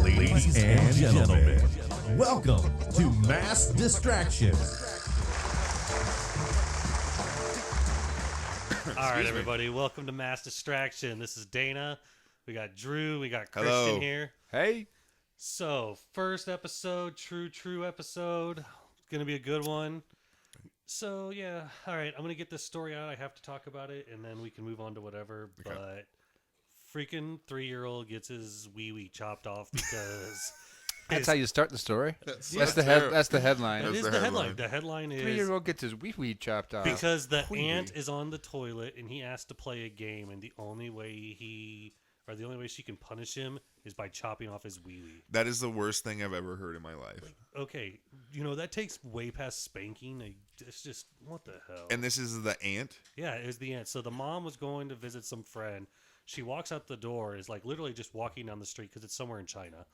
Ladies and gentlemen, welcome to Mass Distraction. All right, everybody, welcome to Mass Distraction. This is Dana. We got Drew. We got Christian here. Hey. So, first episode, true episode. It's going to be a good one. So, yeah. All right, I'm going to get this story out. I have to talk about it, and then we can move on to whatever. Okay. But freaking 3-year-old gets his wee-wee chopped off because... That's how you start the story? That's the headline. That is the headline. The headline is... 3-year-old gets his wee-wee chopped off. Because the ant is on the toilet, and he asked to play a game, and the only way she can punish him is by chopping off his wee-wee. That is the worst thing I've ever heard in my life. Like, okay, that takes way past spanking. It's just, what the hell? And this is the ant? Yeah, it was the ant. So the mom was going to visit some friend. She walks out the door, is like literally just walking down the street because it's somewhere in China.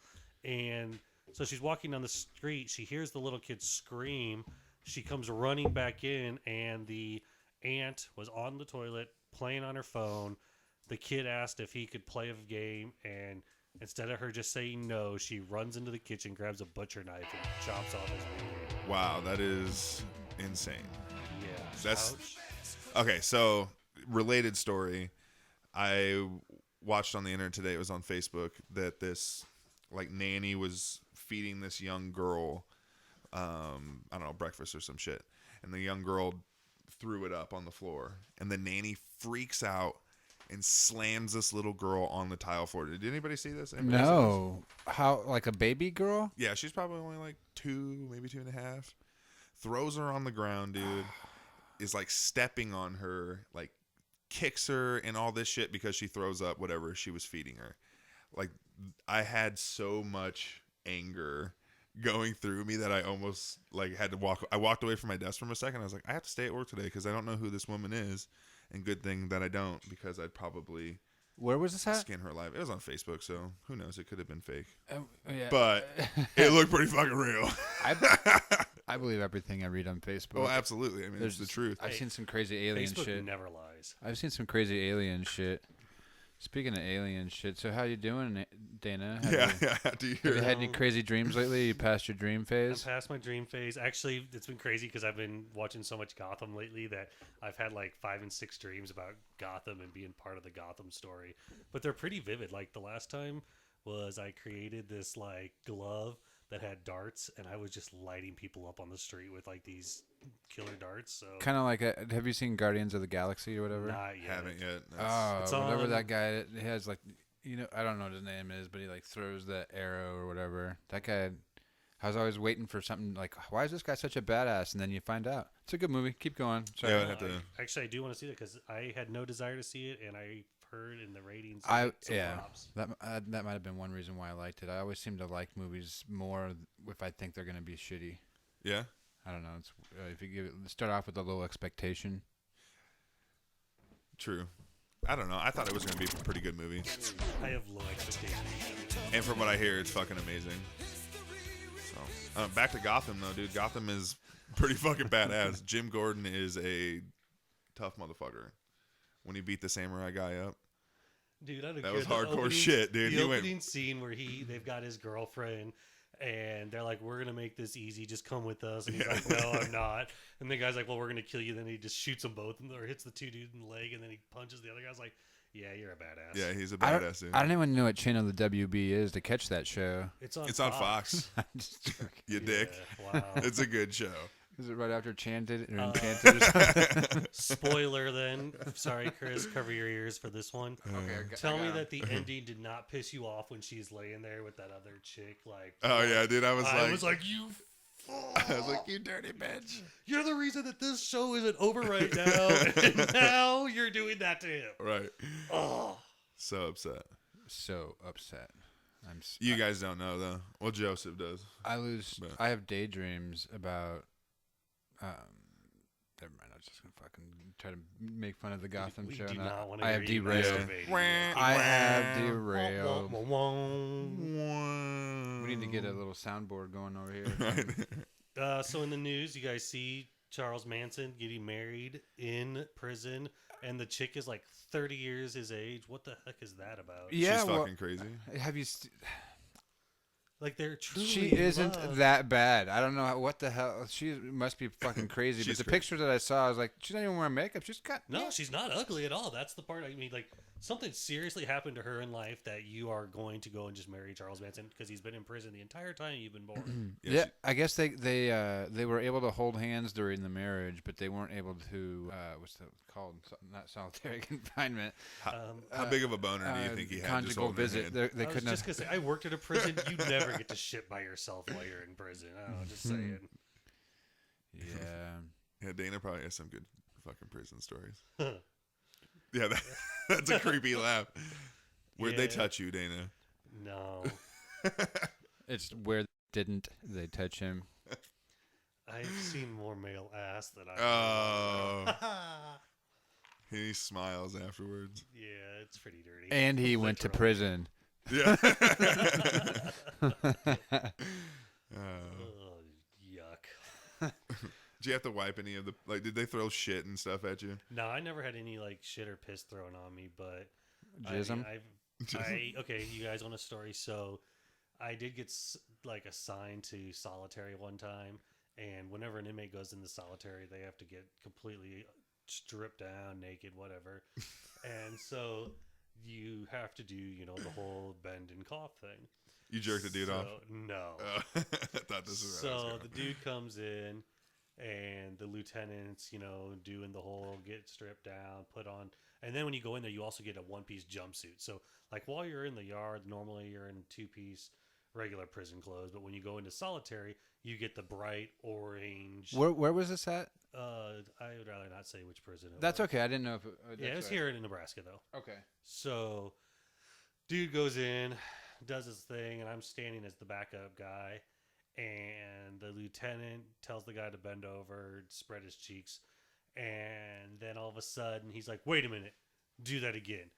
And so she's walking down the street. She hears the little kid scream. She comes running back in, and the aunt was on the toilet playing on her phone. The kid asked if he could play a game, and instead of her just saying no, she runs into the kitchen, grabs a butcher knife, and chops off his wee-wee. Wow, that is insane. Yeah. That's ouch. Okay, so related story. I watched on the internet today, it was on Facebook, that this nanny was feeding this young girl breakfast or some shit, and the young girl threw it up on the floor, and the nanny freaks out and slams this little girl on the tile floor. Did anybody see this? Anybody No. See this? How, like a baby girl? Yeah, she's probably only 2, maybe 2.5. Throws her on the ground, dude. Is stepping on her, kicks her and all this shit because she throws up whatever she was feeding her. I had so much anger going through me that I almost had to walk. I walked away from my desk for a second. I was like, I have to stay at work today because I don't know who this woman is, and good thing that I don't, because I'd probably where was this at? Skin her alive. It was on Facebook, so who knows? It could have been fake, yeah. But it looked pretty fucking real. I believe everything I read on Facebook. Oh, absolutely. I mean, it's the truth. I've seen some crazy alien Facebook shit. never lies. I've seen some crazy alien shit. Speaking of alien shit, so how you doing, Dana? Have you had any crazy dreams lately? You passed your dream phase? I'm past my dream phase. Actually, it's been crazy because I've been watching so much Gotham lately that I've had 5 and 6 dreams about Gotham and being part of the Gotham story. But they're pretty vivid. The last time was I created this glove that had darts, and I was just lighting people up on the street with these killer darts. So kind of have you seen Guardians of the Galaxy or whatever? Not yet. Haven't yet. Whatever that guy has, I don't know what his name is, but he throws that arrow or whatever. That guy, I was always waiting for something why is this guy such a badass? And then you find out. It's a good movie. Keep going. Sorry. Yeah, I do want to see it because I had no desire to see it, and I heard in the ratings. That might have been one reason why I liked it. I always seem to like movies more if I think they're going to be shitty. Yeah. I don't know. It's if you start off with a low expectation. True. I don't know. I thought it was going to be a pretty good movie. I have low expectations. And from what I hear, it's fucking amazing. So, back to Gotham, though, dude. Gotham is pretty fucking badass. Jim Gordon is a tough motherfucker. When he beat the samurai guy up. Dude, that was hardcore shit, dude. The opening scene where they've got his girlfriend, and they're like, we're going to make this easy. Just come with us. And he's like, no, I'm not. And the guy's like, well, we're going to kill you. Then he just shoots them both or hits the two dudes in the leg, and then he punches the other guy's like, yeah, you're a badass. Yeah, he's a badass, dude. I don't even know what channel the WB is to catch that show. It's on Fox. I'm just joking. You dick. Wow. It's a good show. Is it right after Enchanted or Enchanted or something? Spoiler then. Sorry, Chris. Cover your ears for this one. Okay. Tell me that the ending did not piss you off when she's laying there with that other chick. Oh, yeah, dude. I was like, you I was like, you dirty bitch. You're the reason that this show isn't over right now. And now you're doing that to him. Right. Oh. So upset. You guys don't know, though. Well, Joseph does. I have daydreams about... never mind. I was just gonna fucking try to make fun of the Gotham show. I have derailed. We need to get a little soundboard going over here. So in the news, you guys see Charles Manson getting married in prison, and the chick is like 30 years his age. What the heck is that about? Yeah, She's fucking crazy. Have you? Like they're truly. She in isn't love. that bad. I don't know what the hell. She must be fucking crazy. But She's the crazy. pictures that I saw, I was like, she's not even wearing makeup. She's got No, she's not ugly at all. That's the part. I mean, like something seriously happened to her in life that you are going to go and just marry Charles Manson because he's been in prison the entire time you've been born. Yeah, I guess they were able to hold hands during the marriage, but they weren't able to what's that called? Not solitary confinement. How big of a boner do you think he had? Just Conjugal holding her visit. hand? They I was couldn't just have. gonna say, I worked at a prison. You never get to shit by yourself while you're in prison. I don't know, just saying. Yeah. Yeah, Dana probably has some good fucking prison stories. Yeah, that's a creepy laugh. Where'd they Yeah. touch you, Dana? No, It's where didn't they touch him? I've seen more male ass than I. Oh. He smiles afterwards. Yeah, it's pretty dirty. And he went to Literally. prison. Yeah. Oh, yuck. Did you have to wipe any of the did they throw shit and stuff at you? No, I never had any like shit or piss thrown on me, but Jism? Okay, you guys want a story? So I did get like assigned to solitary one time, and whenever an inmate goes into solitary, they have to get completely stripped down, naked, whatever. And so you have to do, the whole bend and cough thing. You jerked the dude off? No. I thought this was So the dude comes in, and the lieutenants, doing the whole get stripped down, put on. And then when you go in there, you also get a one-piece jumpsuit. So, like, while you're in the yard, normally you're in two-piece regular prison clothes. But when you go into solitary, you get the bright orange. Where was this at? I would rather not say which prison it That's was. okay. I didn't know if Yeah, it was here in Nebraska, though. Okay. So, dude goes in, does his thing, and I'm standing as the backup guy. And the lieutenant tells the guy to bend over, spread his cheeks. And then all of a sudden, he's like, wait a minute, do that again.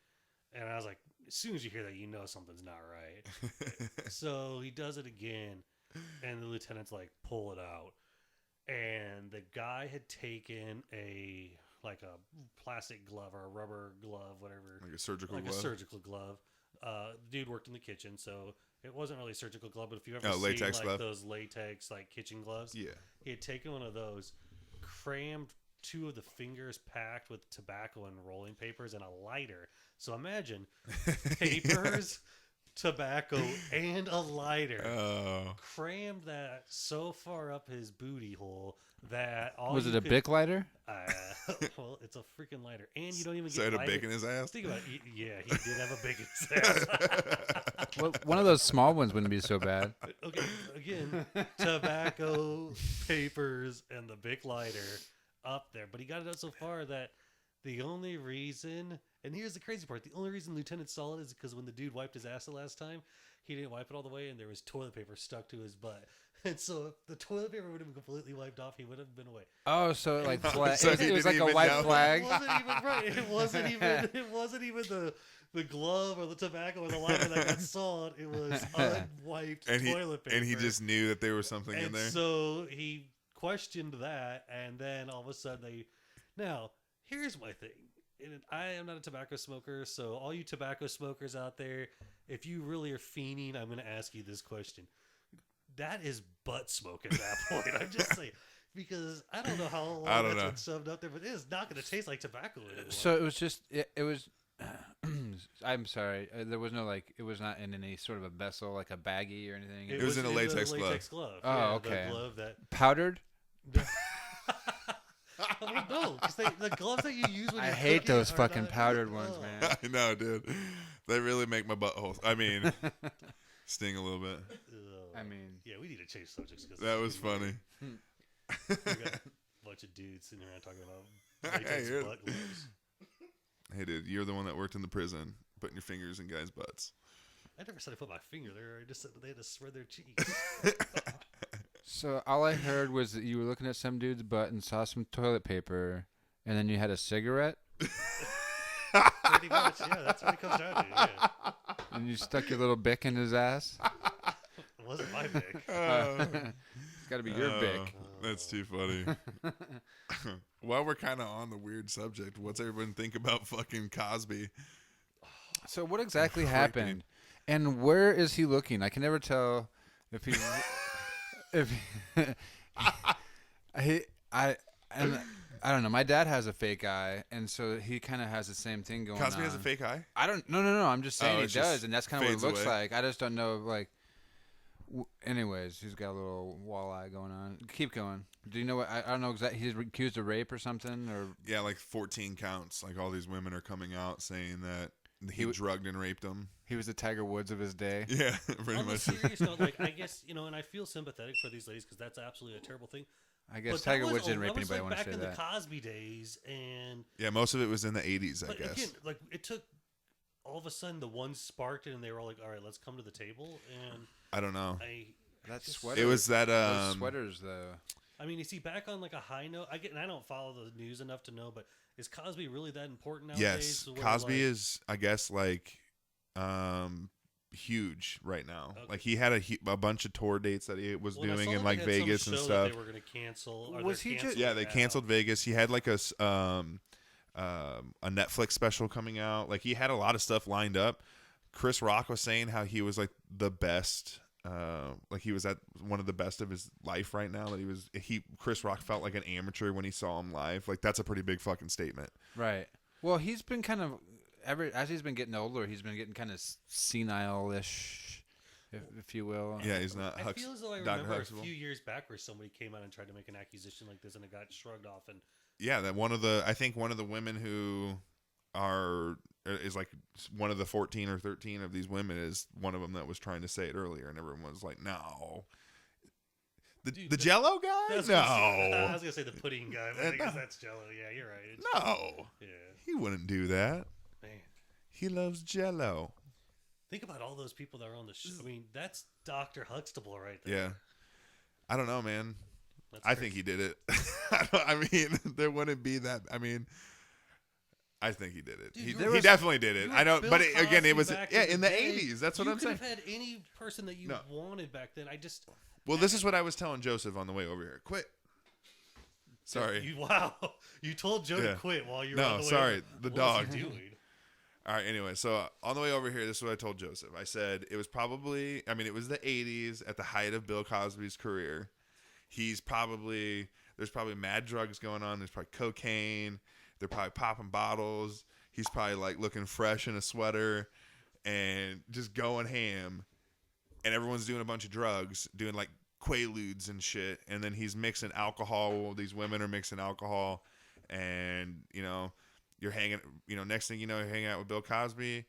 And I was like, as soon as you hear that, you know something's not right. So he does it again. And the lieutenant's like, pull it out. And the guy had taken a plastic glove or a rubber glove, whatever. like a surgical Like glove. a surgical glove. The dude worked in the kitchen, so it wasn't really a surgical glove, but if you've ever seen latex glove? those latex kitchen gloves, Yeah. he had taken one of those, crammed 2 of the fingers packed with tobacco and rolling papers and a lighter. So imagine papers, tobacco, and a lighter. Oh. Crammed that so far up his booty hole that all Was you it a could- Bic lighter? well, it's a freaking lighter, and you don't even So get he had a lighter. bic in his ass? Think about it. Yeah, he did have a big ass. Well, one of those small ones wouldn't be so bad. Okay, again, tobacco, papers, and the big lighter up there. But he got it up so far that the only reason, and here's the crazy part, the only reason Lieutenant saw it is because when the dude wiped his ass the last time, he didn't wipe it all the way, and there was toilet paper stuck to his butt. And so if the toilet paper would have been completely wiped off, he would have been away. Oh, so like So it he was didn't like a even white know. flag. It wasn't even right. It wasn't even the glove or the tobacco or the lighter that got sawed. It was unwiped And toilet paper. he just knew that there was something in And there. so he questioned that, and then all of a sudden Now, here's my thing. And I am not a tobacco smoker, so all you tobacco smokers out there, if you really are fiending, I'm going to ask you this question. That is butt smoke at that point. I'm just saying. Because I don't know how long I don't that's know. been shoved up there, but it is not going to taste like tobacco anymore. So it was just it was. I'm sorry. There was no it was not in any sort of a vessel like a baggie or anything. It was in a the latex glove. Oh, Yeah, okay. The glove that. Powdered. Well, no, because the gloves that you use when I you're hate cooking those are fucking not- powdered ones, Oh. man. I know, dude. They really make my butthole. I mean, sting a little bit. I mean, Yeah, we need to change subjects because That was funny. We got a bunch of dudes sitting around talking about latex hear butt gloves. Hey, dude, you're the one that worked in the prison, putting your fingers in guys' butts. I never said I put my finger there. I just said they had to spread their cheeks. so all I heard was that you were looking at some dude's butt and saw some toilet paper, and then you had a cigarette, Pretty much, yeah. That's what it comes down to. Yeah, and you stuck your little bic in his ass. it wasn't my pick. It's got to be your bic. That's too funny. While we're kind of on the weird subject, what's everyone think about fucking Cosby? So what exactly Creepy. happened, and where is he looking? I can never tell if he, if and I don't know. My dad has a fake eye, and so he kind of has the same thing going on. Cosby has a fake eye? I don't. No. I'm just saying he it just does, and that's kind of what it fades looks away. like. I just don't know. Like, anyways, he's got a little walleye going on. Keep going. Do you know what? I don't know exactly. He's accused of rape or something, or Yeah, like 14 counts. Like all these women are coming out saying that he drugged and raped them. he was the Tiger Woods of his day. Yeah, pretty On the much. serious note, like I guess and I feel sympathetic for these ladies because that's absolutely a terrible thing. I guess But that Tiger was Woods didn't rape that was anybody. I like want to back say in that. the Cosby days, and Yeah, most of it was in the 80s, I but guess. again, like it took all of a sudden the one sparked it, and they were all like, "All right, let's come to the table." And I don't know. That just- sweater. It was that those sweaters though. I mean, is he back on like a high note? And I don't follow the news enough to know, but is Cosby really that important nowadays? Yes, to where, Cosby like, is, I guess, like huge right now. Okay. Like he had a bunch of tour dates that he was Well, I doing saw in that like they had some Vegas and show stuff. That they were going to cancel. Or Was they're he just- canceling Yeah, they now. canceled Vegas. He had like a Netflix special coming out. Like he had a lot of stuff lined up. Chris Rock was saying how he was like the best. Like he was at one of the best of his life right now. That Chris Rock felt like an amateur when he saw him live. Like that's a pretty big fucking statement. Right. Well, he's been kind of as he's been getting older, he's been getting kind of senile-ish, if you will. Yeah, he's not. I feel as though I Dr. remember Huxtable. a few years back where somebody came out and tried to make an accusation like this, and it got shrugged off. And Yeah, that I think one of the women who is like one of the 14 or 13 of these women is one of them that was trying to say it earlier, and everyone was like, no. The Jello guy? I was No. gonna say the pudding guy, but I guess that's Jello. Yeah, you're right. It's- No. Yeah, He wouldn't do that. man. He loves Jello. Think about all those people that are on the show. I mean, that's Dr. Huxtable right there. Yeah. I don't know, man. That's I crazy. think he did it. I mean, there wouldn't be that. I mean, I think he did it. Dude, He you were- definitely did it. You I were don't. Bill But again, Cosby it was back in the day. 80s. That's what you I'm saying. You could have had any person that you No. wanted back then. Well, this is what I was telling Joseph on the way over here. Quit. Sorry. Wow. You told Joe Yeah. to quit while you were No, on the way sorry, over. the What dog. was he doing? All right. Anyway, so on the way over here, this is what I told Joseph. I said it was probably. I mean, it was the 80s at the height of Bill Cosby's career. There's probably mad drugs going on. There's probably cocaine. They're probably popping bottles. He's probably like looking fresh in a sweater and just going ham. And everyone's doing a bunch of drugs, doing like Quaaludes and shit. And then he's mixing alcohol. These women are mixing alcohol. And, you're hanging, next thing you know, you're hanging out with Bill Cosby.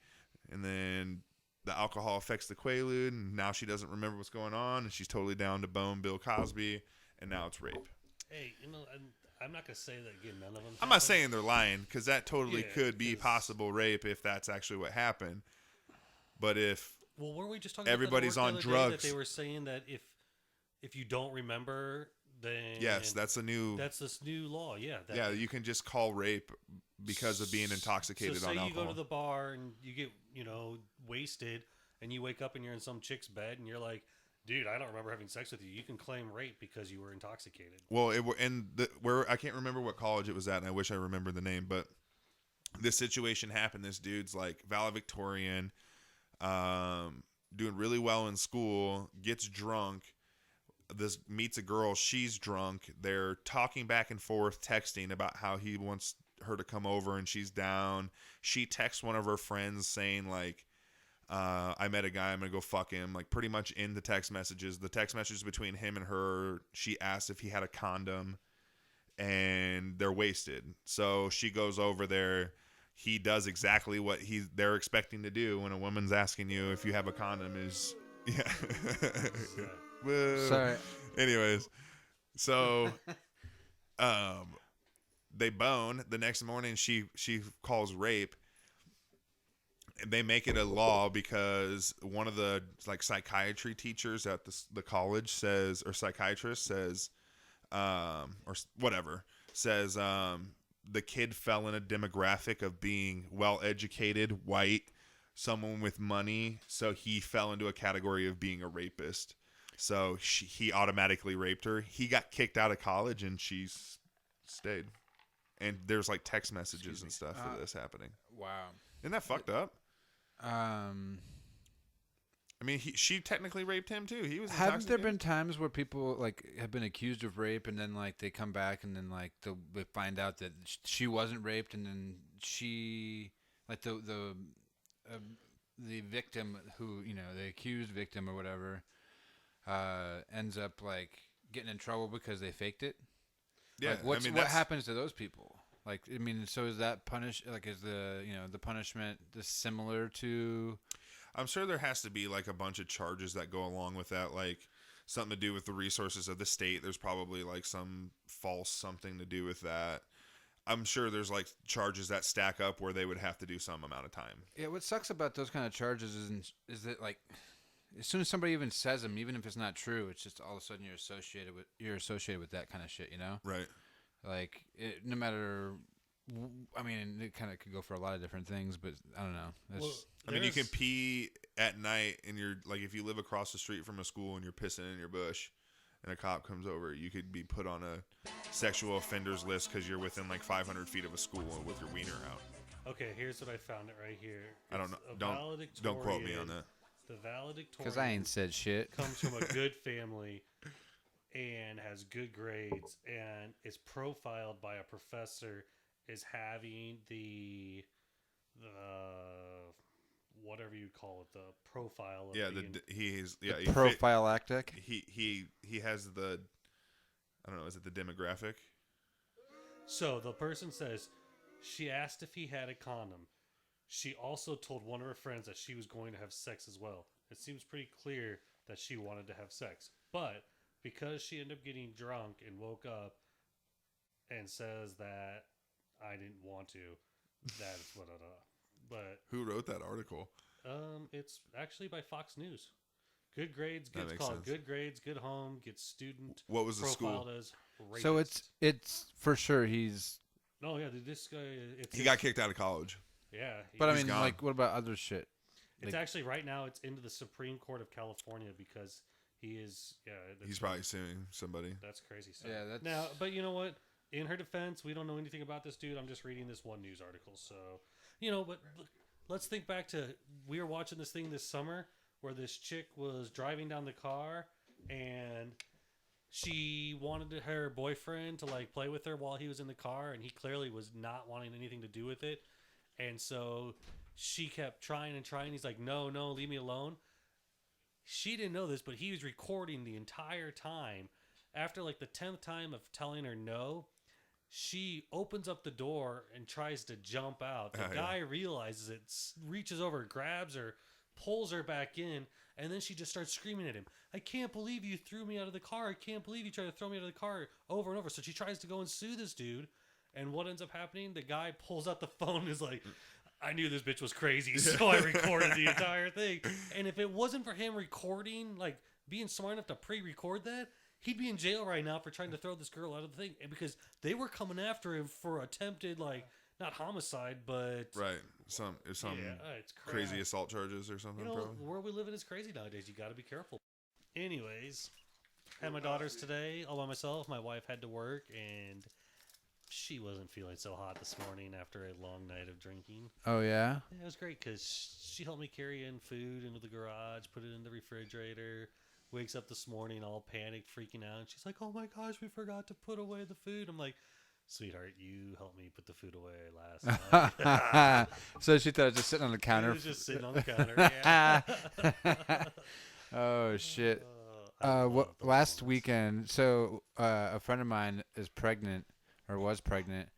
And then the alcohol affects the Quaalude. And now she doesn't remember what's going on. And she's totally down to bone Bill Cosby. And now it's rape. Hey, I'm not going to say that again. None of them. I'm not happened. saying they're lying, because that totally Yeah, could be 'cause- possible rape if that's actually what happened. But if Well, were we just talking everybody's about on that the other day drugs. that they were saying that if you don't remember, then yes, that's this new law. Yeah. yeah, you can just call rape because of being intoxicated so on say alcohol. you go to the bar and you get wasted, and you wake up and you're in some chick's bed, and you're like, dude, I don't remember having sex with you. You can claim rape because you were intoxicated. Well, I can't remember what college it was at, and I wish I remembered the name, but this situation happened. This dude's like valedictorian, doing really well in school, gets drunk. This meets a girl. She's drunk. They're talking back and forth, texting about how he wants her to come over, and she's down. She texts one of her friends saying like, I met a guy, I'm gonna go fuck him. Like pretty much in the text messages. The text messages between him and her, she asked if he had a condom, and they're wasted. So she goes over there. He does exactly what they're expecting to do when a woman's asking you if you have a condom. Yeah. Well, Sorry. anyways, so they bone. The next morning she calls rape. They make it a law because one of the like psychiatry teachers at the college says, or psychiatrist says, or whatever, says the kid fell in a demographic of being well educated, white, someone with money, so he fell into a category of being a rapist. So he automatically raped her. He got kicked out of college, and she's stayed. And there's like text messages and stuff for this happening. Wow. Isn't that fucked up? I mean, she technically raped him too. He was. Haven't there been times where people like have been accused of rape and then like they come back and then like they find out that she wasn't raped and then she like the victim who the accused victim or whatever ends up like getting in trouble because they faked it. Yeah, like, what happens to those people? Like, I mean, so is that is the the punishment similar to? I'm sure there has to be like a bunch of charges that go along with that, like something to do with the resources of the state. There's probably like some false something to do with that. I'm sure there's like charges that stack up where they would have to do some amount of time. Yeah, what sucks about those kind of charges is that like as soon as somebody even says them, even if it's not true, it's just all of a sudden you're associated with that kind of shit, Right. Like no matter. I mean, it kind of could go for a lot of different things, but I don't know. I mean, you can pee at night, and you're like, if you live across the street from a school and you're pissing in your bush, and a cop comes over, you could be put on a sexual offenders list because you're within like 500 feet of a school with your wiener out. Okay, here's what I found it right here. I don't know. Don't quote me on that. The valedictorian. Because I ain't said shit. Comes from a good family and has good grades and is profiled by a professor as having the whatever you call it, the profile of prophylactic. He has the, I don't know, is it the demographic? So the person says she asked if he had a condom. She also told one of her friends that she was going to have sex as well. It seems pretty clear that she wanted to have sex, but because she ended up getting drunk and woke up and says that I didn't want to, that's what but who wrote that article? It's actually by Fox News. Good grades gets makes called sense. Good Grades, Good Home gets student. What was the school? Profiled as rapist. So it's for sure he's. No, yeah, this guy. He got kicked out of college. Yeah, But I mean, gone. like, what about other shit? it's actually right now. It's into the Supreme Court of California because he is. Yeah, He's probably suing somebody. That's crazy stuff. Yeah, that's Now, but you know what? In her defense, we don't know anything about this dude. I'm just reading this one news article. So, but let's think back to we were watching this thing this summer where this chick was driving down the car and she wanted her boyfriend to like play with her while he was in the car, and he clearly was not wanting anything to do with it. And so she kept trying and trying. He's like, no, leave me alone. She didn't know this, but he was recording the entire time. After like the 10th time of telling her no, she opens up the door and tries to jump out. The guy realizes it, reaches over, grabs her, pulls her back in, and then she just starts screaming at him. I can't believe you threw me out of the car. I can't believe you tried to throw me out of the car, over and over. So she tries to go and sue this dude. And what ends up happening? The guy pulls out the phone and is like, I knew this bitch was crazy, so I recorded the entire thing. And if it wasn't for him recording, like being smart enough to pre-record that, he'd be in jail right now for trying to throw this girl out of the thing. And because they were coming after him for attempted, like, not homicide, but... Right. Some it's crazy assault charges or something. Probably. The world we live in is crazy nowadays. You got to be careful. Anyways, had my daughters today all by myself. My wife had to work, and she wasn't feeling so hot this morning after a long night of drinking. Oh, yeah? Yeah, it was great because she helped me carry in food into the garage, put it in the refrigerator. Wakes up this morning all panicked, freaking out. And she's like, oh my gosh, we forgot to put away the food. I'm like, sweetheart, you helped me put the food away last night. So she thought it was just sitting on the counter. It was just sitting on the counter, yeah. Oh, shit. Last weekend, so a friend of mine is pregnant, or was pregnant.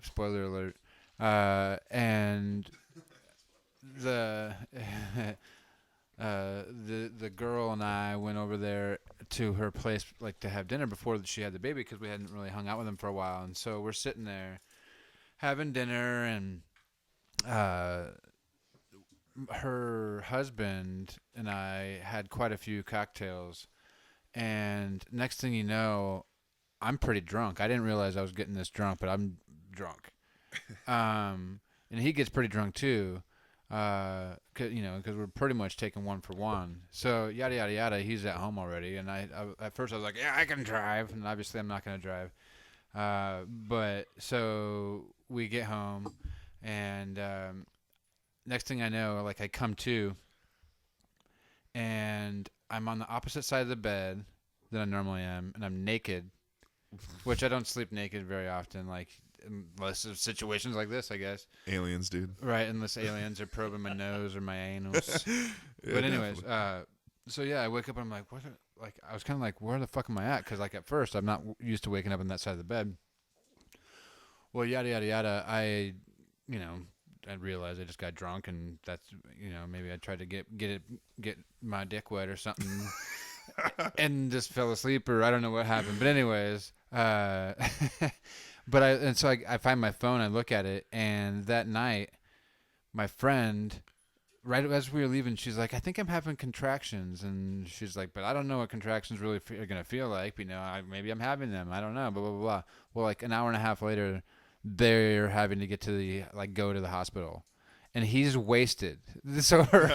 Spoiler alert. And the girl and I went over there to her place, like, to have dinner before she had the baby, because we hadn't really hung out with them for a while. And so we're sitting there having dinner, and her husband and I had quite a few cocktails. And next thing you know, I'm pretty drunk. I didn't realize I was getting this drunk, but I'm drunk. And he gets pretty drunk too. Because we're pretty much taking one for one. So yada yada yada. He's at home already, and I at first I was like, yeah, I can drive, and obviously I'm not going to drive. But so we get home, and next thing I know, like I come to, and I'm on the opposite side of the bed than I normally am, and I'm naked, which I don't sleep naked very often, like unless there's situations like this, I guess. Aliens, dude. Right, unless aliens are probing my nose or my anus. But anyways, so yeah, I wake up and I'm like, what? Like I was kind of like, where the fuck am I at? Because like at first I'm not used to waking up on that side of the bed. Well, yada yada yada. I realized I just got drunk, and that's maybe I tried to get my dick wet or something, and just fell asleep, or I don't know what happened. But anyways, but I find my phone, I look at it, and that night, my friend, right as we were leaving, she's like, I think I'm having contractions, and she's like, but I don't know what contractions really are gonna feel like. Maybe I'm having them. I don't know. Blah blah blah. Well, like an hour and a half later, they're having to go to the hospital, and he's wasted. So her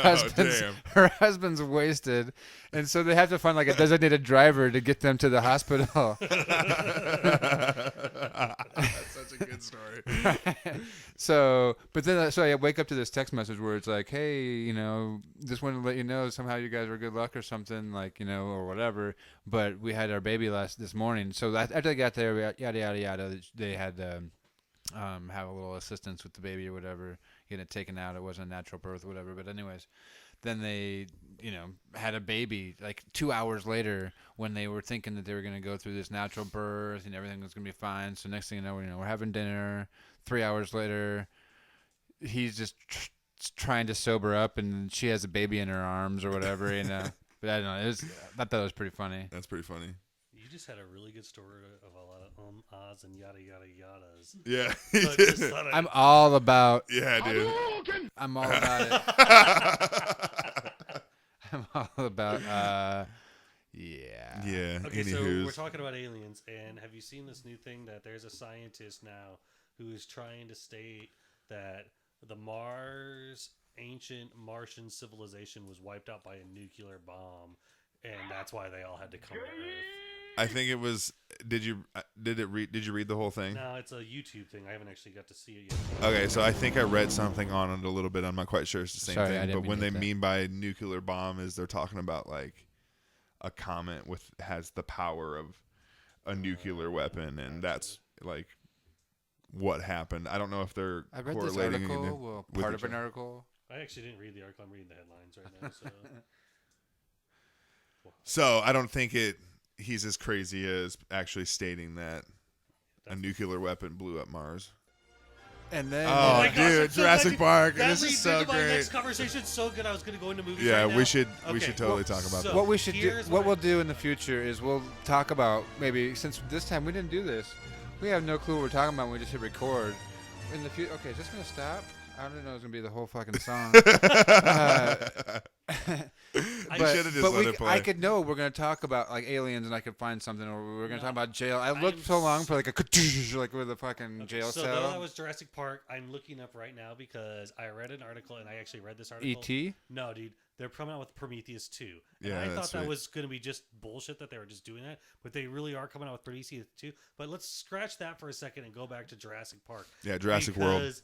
husband's wasted, and so they have to find like a designated driver to get them to the hospital. That's such a good story. So I wake up to this text message where it's like, hey, just wanted to let you know somehow you guys were good luck or something, like, or whatever. But we had our baby this morning. So after they got there, yada yada yada, they had have a little assistance with the baby or whatever, getting it taken out. It wasn't a natural birth or whatever. But anyways, then they, had a baby like 2 hours later when they were thinking that they were going to go through this natural birth and everything was going to be fine. So next thing you know, we're having dinner. 3 hours later, he's just trying to sober up, and she has a baby in her arms or whatever, But I don't know. I thought that was pretty funny. That's pretty funny. You just had a really good story of a lot of ahs and yada yada yadas. Yeah. So I'm all about. Yeah, dude. I'm all about it. I'm all about. Yeah. Yeah. Okay, so Anywho's. we're talking about aliens, and have you seen this new thing that there's a scientist now who is trying to state that the ancient Martian civilization was wiped out by a nuclear bomb, and that's why they all had to come to Earth. I think it was. Did you read the whole thing? No, it's a YouTube thing. I haven't actually got to see it yet. Okay, so I think I read something on it a little bit. I'm not quite sure it's the same Sorry, I thing. didn't But when mean they to mean by nuclear bomb is they're talking about like a comet has the power of a nuclear weapon, and that's like what happened. I don't know if they're I read this correlating article. with Part each of an other. article. I actually didn't read the article. I'm reading the headlines right now. So, So I don't think he's as crazy as actually stating that a nuclear weapon blew up Mars. And then, Oh, my gosh, dude, that's so Jurassic good. Park. That This is leads so into my great. next conversation. So good. I was going to go into movies. Yeah, right now. we should Okay. totally talk about So- that. what we should do, Here's what what we'll do in the future is we'll talk about maybe, since this time we didn't do this, we have no clue what we're talking about when we just hit record. In the future, okay, is this gonna stop? I don't know. It's gonna be the whole fucking song. You should have just let it play. I could know we're gonna talk about like aliens, and I could find something, or we're gonna talk about jail. I looked so long for like a like with a fucking jail so cell. that was Jurassic Park. I'm looking up right now because I read an article, and I actually read this article. E.T. No, dude. They're coming out with Prometheus 2. And Yeah, I that's thought that sweet. was going to be just bullshit that they were just doing that. But they really are coming out with Prometheus 2. But let's scratch that for a second and go back to Jurassic Park. Yeah, Jurassic World. Because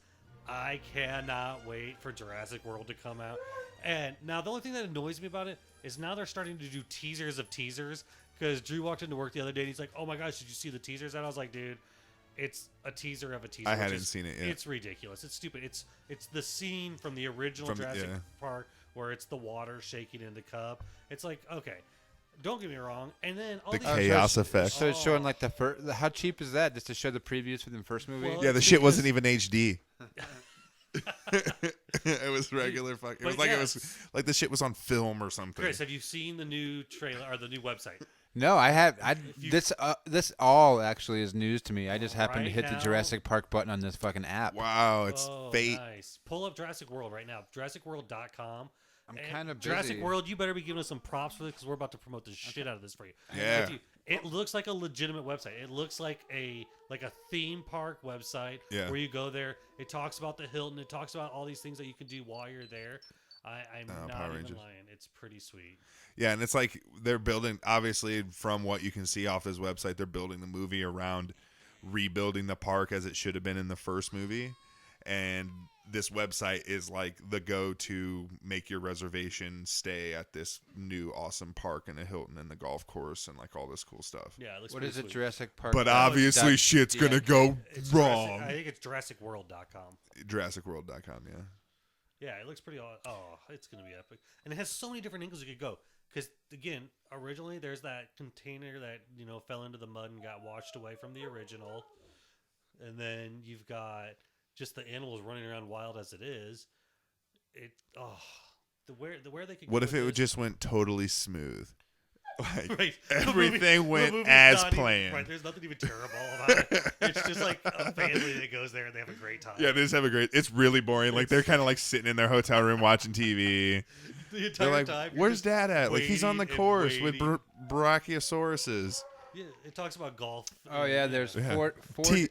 I cannot wait for Jurassic World to come out. And now the only thing that annoys me about it is now they're starting to do teasers of teasers. Because Drew walked into work the other day and he's like, oh my gosh, did you see the teasers? And I was like, dude, it's a teaser of a teaser. I which hadn't is- seen it yet. It's ridiculous. It's stupid. It's the scene from the original From- Jurassic yeah. Park where it's the water shaking in the cup. It's like, okay, don't get me wrong. And then all The these chaos effect. So it's showing like the first. How cheap is that? Just to show the previews for the first movie? Well, Yeah, the it's shit because- wasn't even HD. It was regular fucking. It was But like yeah. it was like the shit was on film or something. Chris, have you seen the new trailer or the new website? No, I have. you- This all actually is news to me. I just happened to Right hit now- the Jurassic Park button on this fucking app. Wow, it's Oh, fate. nice. Pull up Jurassic World right now. JurassicWorld.com. I'm And kind of Jurassic busy. World, you better be giving us some props for this because we're about to promote the shit out of this for you. Yeah. If you- it looks like a legitimate website. It looks like a theme park website Yeah. where you go there. It talks about the Hilton. It talks about all these things that you can do while you're there. I'm Power not even Rangers. lying. It's pretty sweet. Yeah, and it's like they're building. Obviously, from what you can see off this website, they're building the movie around rebuilding the park as it should have been in the first movie. And this website is like the go-to make your reservation stay at this new awesome park and a Hilton and the golf course and like all this cool stuff. Yeah, it looks What pretty is it, sweet. Jurassic Park? But obviously shit's going to go It's wrong. I think it's JurassicWorld.com. JurassicWorld.com, yeah. Yeah, it looks pretty. Oh, it's gonna be epic, and it has so many different angles you could go. Because again, originally there's that container that fell into the mud and got washed away from the original, and then you've got just the animals running around wild as it is. Where they could. What go if with it this- just went totally smooth? Like Right. everything went movie's as not even- planned. right, there's nothing even terrible about it. It's just like a family that goes there and they have a great time. Yeah, they just have a great. It's really boring. Like they're kind of like sitting in their hotel room watching TV. The They're entire like, time. you're "Where's just Dad at? Like he's on the waiting and course with waiting. brachiosauruses." Yeah, it talks about golf. Oh yeah, there's Yeah.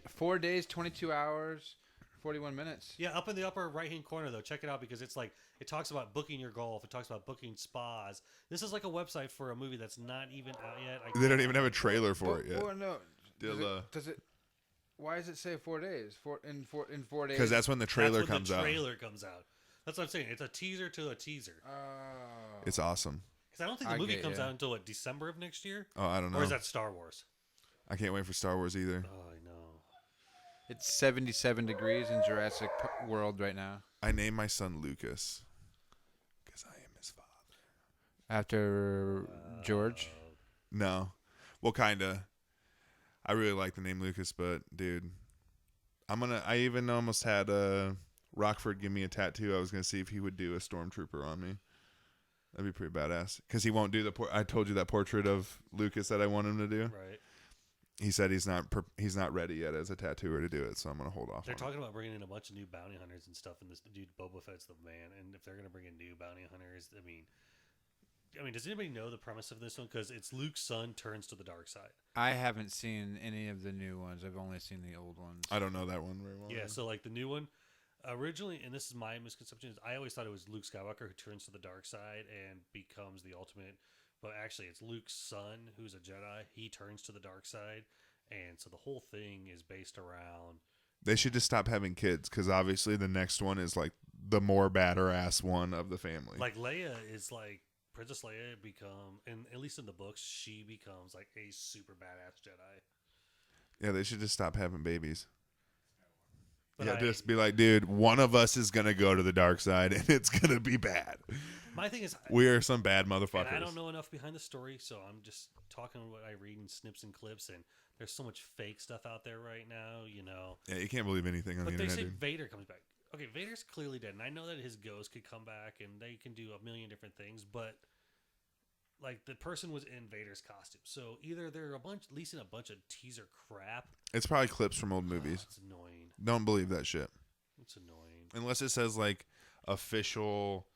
4 days, 22 hours, 41 minutes. Yeah, up in the upper right-hand corner, though. Check it out because it's like, it talks about booking your golf. It talks about booking spas. This is like a website for a movie that's not even out yet. They don't even have a trailer for it yet. Well, no. They'll, Does it? Why does it say 4 days? In 4 days. Because that's when the trailer That's when comes the out. trailer comes out. That's what I'm saying. It's a teaser to a teaser. Oh. It's awesome. Because I don't think the I movie get comes ya. out until, December of next year? Oh, I don't know. Or is that Star Wars? I can't wait for Star Wars either. Oh, I know. It's 77 degrees in Jurassic World right now. I named my son Lucas because I am his father. After George. No, well, kinda. I really like the name Lucas, but dude, I even almost had Rockford give me a tattoo. I was gonna see if he would do a stormtrooper on me. That'd be pretty badass. Because he won't do I told you that portrait of Lucas that I want him to do. Right. He said he's not ready yet as a tattooer to do it, so I'm gonna hold off. They're on talking about bringing in a bunch of new bounty hunters and stuff, and this dude Boba Fett's the man. And if they're gonna bring in new bounty hunters, I mean, does anybody know the premise of this one? Because it's Luke's son turns to the dark side. I haven't seen any of the new ones. I've only seen the old ones. I don't know that one very well. Yeah, so like the new one, originally, and this is my misconception, is I always thought it was Luke Skywalker who turns to the dark side and becomes the ultimate, but actually it's Luke's son who's a Jedi. He turns to the dark side, and so the whole thing is based around. They should just stop having kids because obviously the next one is like the more badder ass one of the family. Like Leia is like Princess Leia and at least in the books, she becomes like a super badass Jedi. Yeah, they should just stop having babies. But Yeah, just be like, dude, one of us is gonna go to the dark side, and it's gonna be bad. My thing is, We are some bad and motherfuckers. I don't know enough behind the story, so I'm just talking what I read in snips and clips, and there's so much fake stuff out there right now, Yeah, you can't believe anything on But the they internet, say dude. Vader comes back. Okay, Vader's clearly dead, and I know that his ghost could come back, and they can do a million different things, but like the person was in Vader's costume, so either they're leasing a bunch of teaser crap. It's probably clips from old movies. It's annoying. Don't believe that shit. It's annoying. Unless it says like official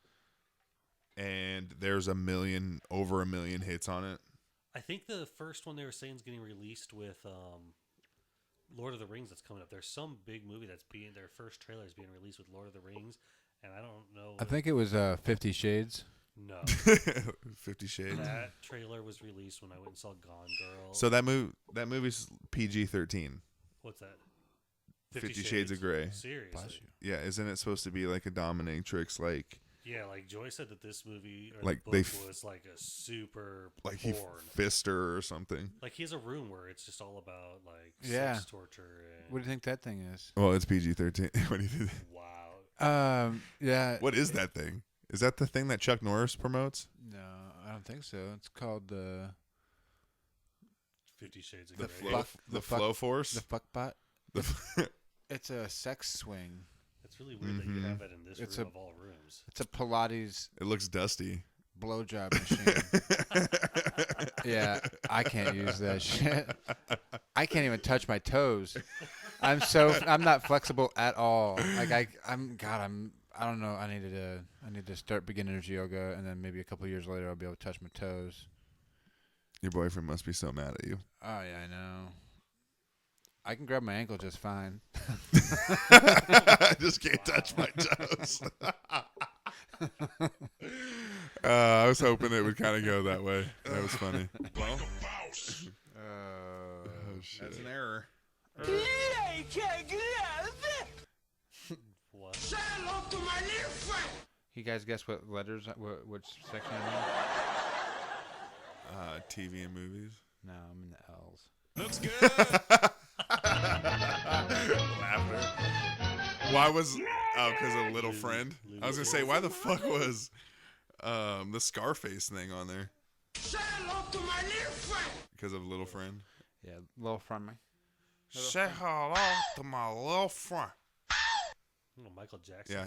and there's over a million hits on it. I think the first one they were saying is getting released with Lord of the Rings that's coming up. There's some big movie their first trailer is being released with Lord of the Rings, and I don't know. I think it was 50 Shades. No. 50 Shades. That trailer was released when I went and saw Gone Girl. So that movie's PG-13. What's that? 50 Shades of Grey. Seriously. Yeah, isn't it supposed to be like a dominatrix, like Yeah, like Joy said that this movie or Like the they book was like a super he porn. fist her or something? Like he has a room where it's just all about like Yeah. sex torture and What do you think that thing is? Well, it's PG-13. What do you think? wow. Yeah. What is that thing? Is that the thing that Chuck Norris promotes? No, I don't think so. It's called the 50 Shades of The Grey. flow, the flow force. the fuckbot. The It's a sex swing. It's really weird that you have it in this It's room a- of all rooms. It's a Pilates it looks dusty. blowjob machine. Yeah, I can't use that shit. I can't even touch my toes. I'm not flexible at all. Like I don't know. I need to start beginner's yoga, and then maybe a couple years later I'll be able to touch my toes. Your boyfriend must be so mad at you. Oh yeah, I know. I can grab my ankle just fine. I just can't touch my toes. I was hoping it would kind of go that way. That was funny. Well, Oh shit. That's an error. What? You guys guess what letters, which section I'm in? TV and movies. No, I'm in the L's. Looks good. Laughter. Why was? Oh, because of Little Friend. I was gonna say, why the fuck was the Scarface thing on there? Because of Little Friend. Yeah, little from me. Say hello to my little friend. Oh, Michael Jackson. Yeah.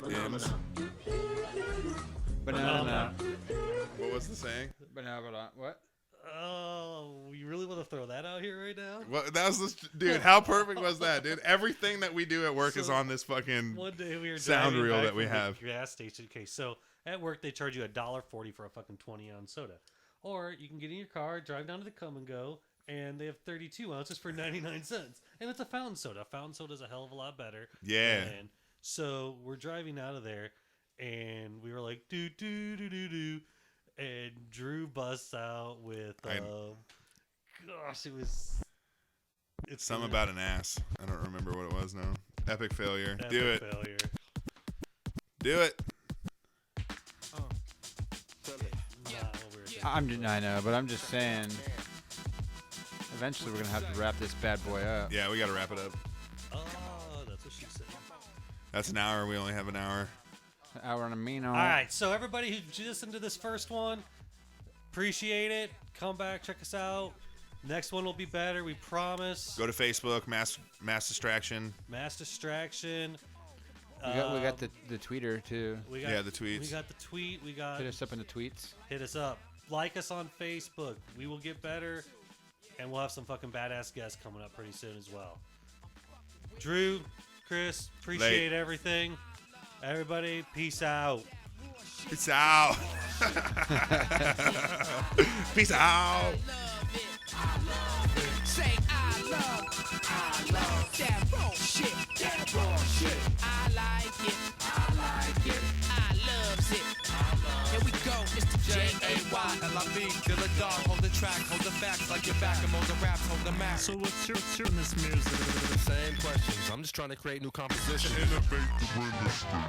Banana. What was the saying? Banana. What? Oh, you really want to throw that out here right now? What? That was this, dude. How perfect was that, dude? Everything that we do at work is So, on this fucking One day we were sound driving reel back that we from the have. gas station. Okay, so at work they charge you $1.40 for a fucking 20-ounce soda, or you can get in your car, drive down to the Come and Go, and they have 32 ounces for 99 cents, and it's a fountain soda. Fountain soda is a hell of a lot better. Yeah. And so we're driving out of there, and we were like, do do do do do, and Drew busts out with, gosh, it's Something about an ass. I don't remember what it was now. Epic failure. Do it. Failure. Do it. I know, but I'm just saying. Eventually, we're gonna have to wrap this bad boy up. Yeah, we got to wrap it up. Oh, that's what she said. That's an hour. We only have an hour. An hour and a minute. All right, so everybody who listened to this first one, appreciate it. Come back, check us out. Next one will be better, we promise. Go to Facebook, Mass Distraction. Mass Distraction. We got the tweeter too. We got, Yeah, the tweets. We got the tweet. We got Hit us up in the tweets. hit us up. Like us on Facebook. We will get better, and we'll have some fucking badass guests coming up pretty soon as well. Drew, Chris, appreciate everything. Everybody, peace out. Peace out. Peace out. Say I love that bullshit. I like it. I loves it. Here we go, Mr. J-A-Y-L-I-B. Feel a dog, hold the track, hold the facts like your back, and hold the raps, hold the map. So what's your in this music? Same questions. I'm just trying to create new compositions. Innovate the industry.